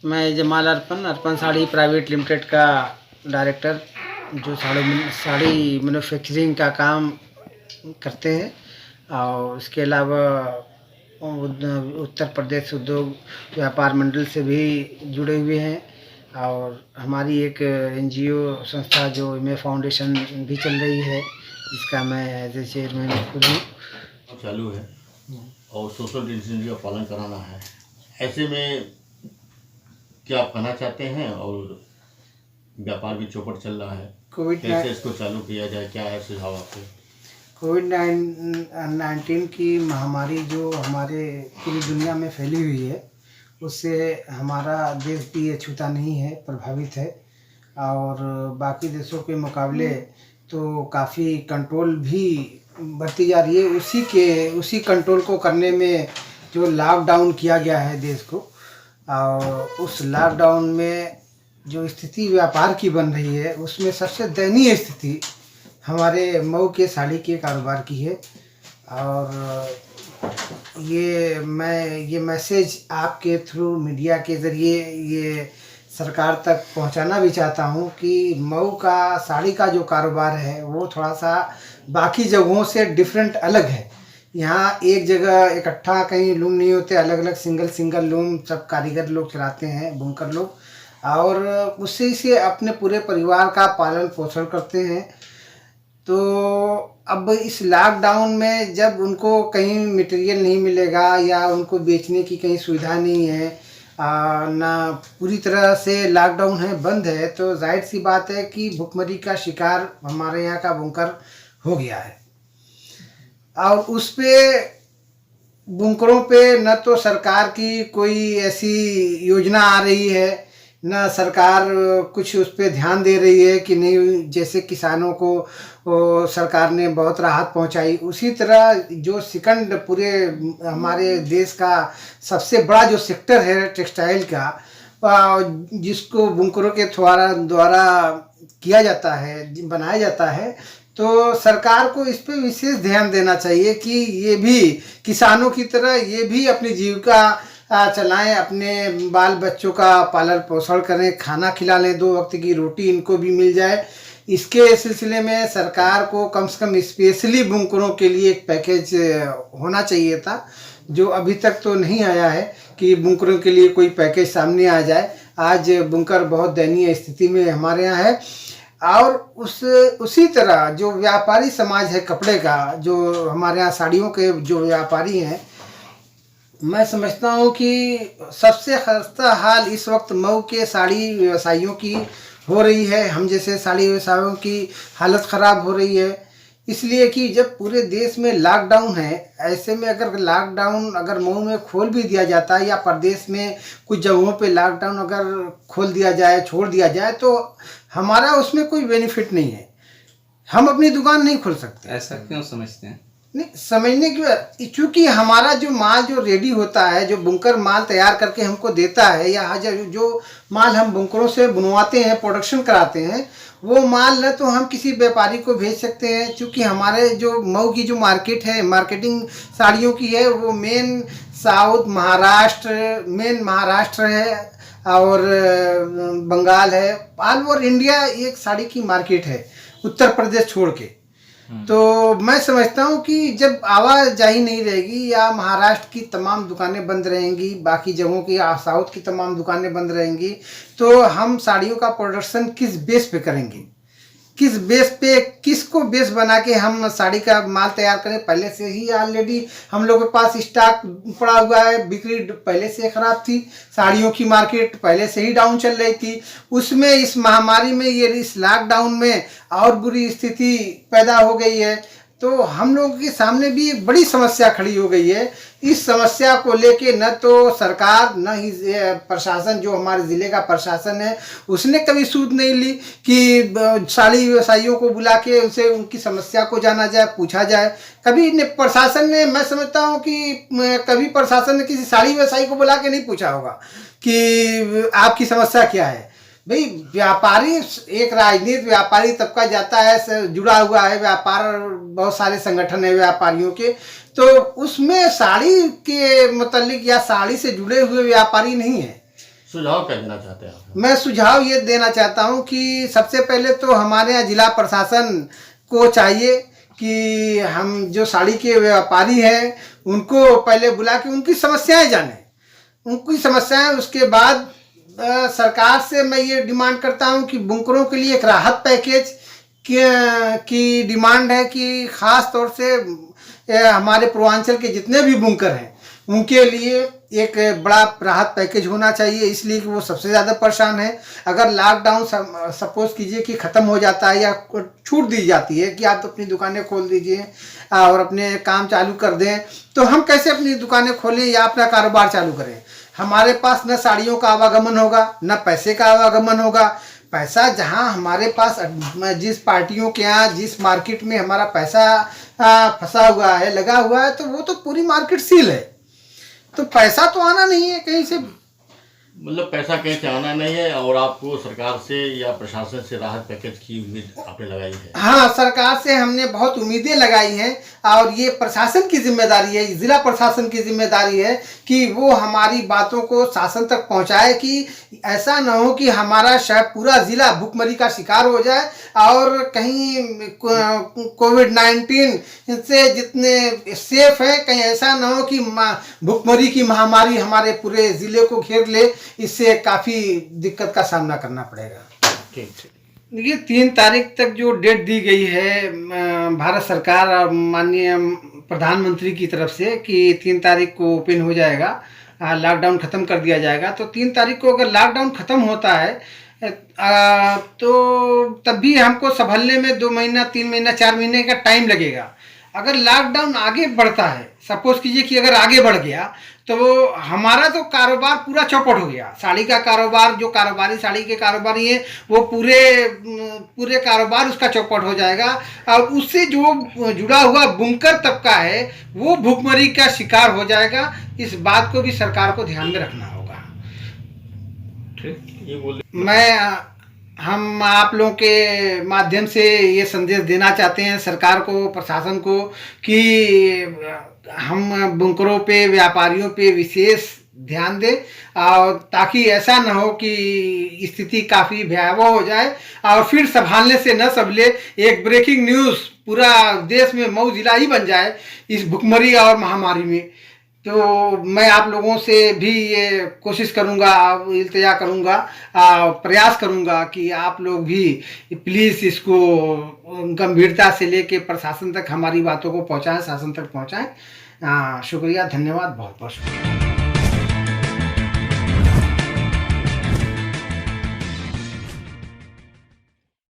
मैं जमाल अर्पण अर्पण sari private limited का director, जो साड़ी मैन्युफैक्चरिंग का काम करते हैं। और इसके अलावा उत्तर प्रदेश उद्योग व्यापार मंडल से भी जुड़े हुए हैं। और हमारी एक एनजीओ संस्था जो एमए फाउंडेशन भी चल रही है, जिसका मैं एज ए चेयरमैन खुद हूँ। चालू है और सोशल डिस्टेंसिंग का पालन कराना है। ऐसे में क्या आप कहना चाहते हैं? और व्यापार भी चौपट चल रहा है, कैसे इसको चालू किया जाए, क्या है सुझाव आपके? कोविड-19 की महामारी जो हमारे पूरी दुनिया में फैली हुई है, उससे हमारा देश भी अछूता नहीं है, प्रभावित है। और बाकी देशों के मुकाबले तो काफ़ी कंट्रोल भी बरती जा रही है। उसी कंट्रोल को करने में जो लॉकडाउन किया गया है देश को, और उस लॉकडाउन में जो स्थिति व्यापार की बन रही है, उसमें सबसे दयनीय स्थिति हमारे मऊ के साड़ी के कारोबार की है। और ये मैसेज आपके थ्रू मीडिया के ज़रिए ये सरकार तक पहुंचाना भी चाहता हूं कि मऊ का साड़ी का जो कारोबार है वो थोड़ा सा बाकी जगहों से डिफरेंट अलग है। यहाँ एक जगह इकट्ठा कहीं लूम नहीं होते, अलग अलग सिंगल लूम सब कारीगर लोग चलाते हैं, बुनकर लोग, और उससे से अपने पूरे परिवार का पालन पोषण करते हैं। तो अब इस लॉकडाउन में जब उनको कहीं मटेरियल नहीं मिलेगा या उनको बेचने की कहीं सुविधा नहीं है, ना पूरी तरह से लॉकडाउन है, बंद है, तो जाहिर सी बात है कि भुखमरी का शिकार हमारे यहाँ का बुनकर हो गया है। और उस पे बुनकरों पे न तो सरकार की कोई ऐसी योजना आ रही है, न सरकार कुछ उस पर ध्यान दे रही है कि नहीं। जैसे किसानों को सरकार ने बहुत राहत पहुंचाई, उसी तरह जो सेकंड पूरे हमारे देश का सबसे बड़ा जो सेक्टर है टेक्सटाइल का, जिसको बुनकरों के द्वारा किया जाता है, बनाया जाता है, तो सरकार को इस पर विशेष ध्यान देना चाहिए कि ये भी किसानों की तरह ये भी अपनी जीविका चलाएं, अपने बाल बच्चों का पालन पोषण करें, खाना खिला लें, 2 वक्त की रोटी इनको भी मिल जाए। इसके सिलसिले में सरकार को कम से कम स्पेशली बुनकरों के लिए एक पैकेज होना चाहिए था, जो अभी तक तो नहीं आया है कि बुनकरों के लिए कोई पैकेज सामने आ जाए। आज बुनकर बहुत दयनीय स्थिति में हमारे यहाँ है। और उसी तरह जो व्यापारी समाज है कपड़े का, जो हमारे यहाँ साड़ियों के जो व्यापारी हैं, मैं समझता हूँ कि सबसे खस्ता हाल इस वक्त मऊ के साड़ी व्यवसायियों की हो रही है। हम जैसे साड़ी व्यवसायियों की हालत ख़राब हो रही है, इसलिए कि जब पूरे देश में लॉकडाउन है, ऐसे में अगर लॉकडाउन अगर मऊ में खोल भी दिया जाता है या प्रदेश में कुछ जगहों पे लॉकडाउन अगर खोल दिया जाए, छोड़ दिया जाए, तो हमारा उसमें कोई बेनिफिट नहीं है। हम अपनी दुकान नहीं खोल सकते। ऐसा क्यों समझते हैं? नहीं समझने की बात, चूँकि हमारा जो माल जो रेडी होता है, जो बुनकर माल तैयार करके हमको देता है, या जो माल हम बुनकरों से बुनवाते हैं, प्रोडक्शन कराते हैं, वो माल न तो हम किसी व्यापारी को भेज सकते हैं। चूँकि हमारे जो मऊ की जो मार्केट है, मार्केटिंग साड़ियों की है, वो मेन महाराष्ट्र है और बंगाल है। ऑल ओवर इंडिया एक साड़ी की मार्केट है, उत्तर प्रदेश छोड़ के। तो मैं समझता हूँ कि जब आवाजाही नहीं रहेगी या महाराष्ट्र की तमाम दुकानें बंद रहेंगी, बाकी जगहों की साउथ की तमाम दुकानें बंद रहेंगी, तो हम साड़ियों का प्रोडक्शन किस बेस पे करेंगे? किस बेस पे, किसको बेस बना के हम साड़ी का माल तैयार करें? पहले से ही ऑलरेडी हम लोग के पास स्टॉक पड़ा हुआ है, बिक्री पहले से ख़राब थी, साड़ियों की मार्केट पहले से ही डाउन चल रही थी। उसमें इस महामारी में, इस लॉकडाउन में और बुरी स्थिति पैदा हो गई है। तो हम लोगों के सामने भी एक बड़ी समस्या खड़ी हो गई है। इस समस्या को लेके न तो सरकार, न ही प्रशासन, जो हमारे ज़िले का प्रशासन है, उसने कभी सूद नहीं ली कि साड़ी व्यवसायियों को बुला के उनसे उनकी समस्या को जाना जाए, पूछा जाए। कभी प्रशासन ने, मैं समझता हूँ कि कभी प्रशासन ने किसी साड़ी व्यवसायी को बुला के नहीं पूछा होगा कि आपकी समस्या क्या है। भाई व्यापारी, एक राजनीति व्यापारी तबका जाता है, जुड़ा हुआ है व्यापार, बहुत सारे संगठन है व्यापारियों के, तो उसमें साड़ी के मतलब या साड़ी से जुड़े हुए व्यापारी नहीं है। सुझाव क्या देना चाहते हैं आप? मैं सुझाव ये देना चाहता हूँ कि सबसे पहले तो हमारे यहाँ जिला प्रशासन को चाहिए कि हम जो साड़ी के व्यापारी हैं उनको पहले बुला के उनकी समस्याएं जानें, उनकी समस्याएं। उसके बाद सरकार से मैं ये डिमांड करता हूँ कि बुनकरों के लिए एक राहत पैकेज की डिमांड है कि ख़ास तौर से हमारे पूर्वांचल के जितने भी बुनकर हैं उनके लिए एक बड़ा राहत पैकेज होना चाहिए, इसलिए कि वो सबसे ज़्यादा परेशान है। अगर लॉकडाउन सपोज कीजिए कि ख़त्म हो जाता है या छूट दी जाती है कि आप अपनी दुकानें खोल दीजिए और अपने काम चालू कर दें, तो हम कैसे अपनी दुकानें खोलें या अपना कारोबार चालू करें? हमारे पास न साड़ियों का आवागमन होगा, न पैसे का आवागमन होगा। पैसा जहां हमारे पास, जिस पार्टियों के यहाँ, जिस मार्केट में हमारा पैसा फंसा हुआ है, लगा हुआ है, तो वो तो पूरी मार्केट सील है, तो पैसा तो आना नहीं है कहीं से। मतलब पैसा कहीं से आना नहीं है और आपको सरकार से या प्रशासन से राहत पैकेज की उम्मीद आपने लगाई है? हाँ, सरकार से हमने बहुत उम्मीदें लगाई हैं और ये प्रशासन की जिम्मेदारी है, जिला प्रशासन की जिम्मेदारी है कि वो हमारी बातों को शासन तक पहुंचाए कि ऐसा ना हो कि हमारा शहर, पूरा ज़िला भुखमरी का शिकार हो जाए और कहीं कोविड-19 से जितने सेफ हैं, कहीं ऐसा ना हो कि भुखमरी की महामारी हमारे पूरे ज़िले को घेर ले। इससे काफ़ी दिक्कत का सामना करना पड़ेगा। ठीक। देखिए 3 तारीख तक जो डेट दी गई है भारत सरकार और माननीय प्रधानमंत्री की तरफ से कि 3 तारीख को ओपन हो जाएगा, लॉकडाउन ख़त्म कर दिया जाएगा, तो 3 तारीख को अगर लॉकडाउन ख़त्म होता है तो तब भी हमको संभलने में 2 महीना, 3 महीना, 4 महीने का टाइम लगेगा। अगर लॉकडाउन आगे बढ़ता है, सपोज कीजिए कि अगर आगे बढ़ गया, तो वो हमारा तो कारोबार पूरा चौपट हो गया। साड़ी का कारोबार, जो कारोबारी साड़ी के कारोबारी हैं, वो पूरे कारोबार उसका चौपट हो जाएगा और उससे जो जुड़ा हुआ बुनकर तबका है वो भुखमरी का शिकार हो जाएगा। इस बात को भी सरकार को ध्यान में रखना होगा। ठीक, ये बोल हम आप लोगों के माध्यम से ये संदेश देना चाहते हैं सरकार को, प्रशासन को, कि हम बुनकरों पे, व्यापारियों पे विशेष ध्यान दें और ताकि ऐसा न हो कि स्थिति काफ़ी भयावह हो जाए और फिर संभालने से न संभले एक ब्रेकिंग न्यूज़ पूरा देश में मऊ जिला ही बन जाए इस भुखमरी और महामारी में। तो मैं आप लोगों से भी ये कोशिश करूंगा, इल्तिजा करूंगा, प्रयास करूंगा कि आप लोग भी प्लीज़ इसको गंभीरता से लेके प्रशासन तक हमारी बातों को पहुंचाएं, शासन तक पहुंचाएं। शुक्रिया, धन्यवाद, बहुत बहुत शुक्रिया।